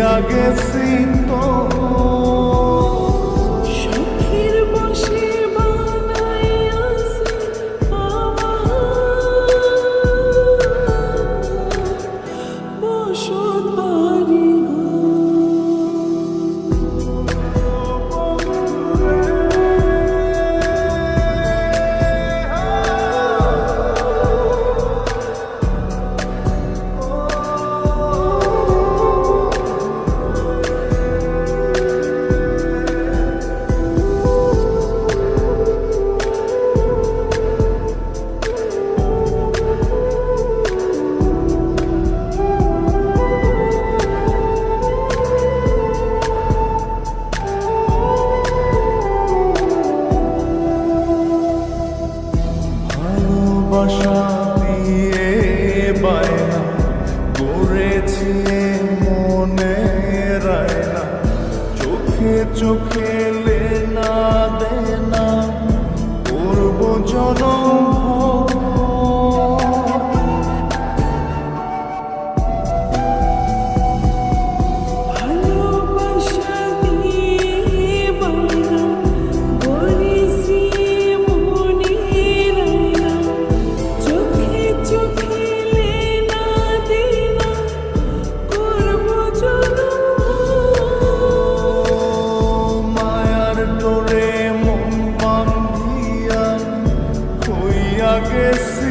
হইয়া গেছি তো সখীর বসে বানাইয়াছে আমার বসত বাড়ি ভালোবাসা দিয়ে বায়না করেছি মনে রায়না চোখে চোখে লেনা দেনা করব জনম ভালোবাসা দিয়ে বানা করেছি মনের আয়না চোখে চোখে লেনা দেনা করব জনম মায়ার ডোরে মন বান্ধিয়া হইয়া গেছে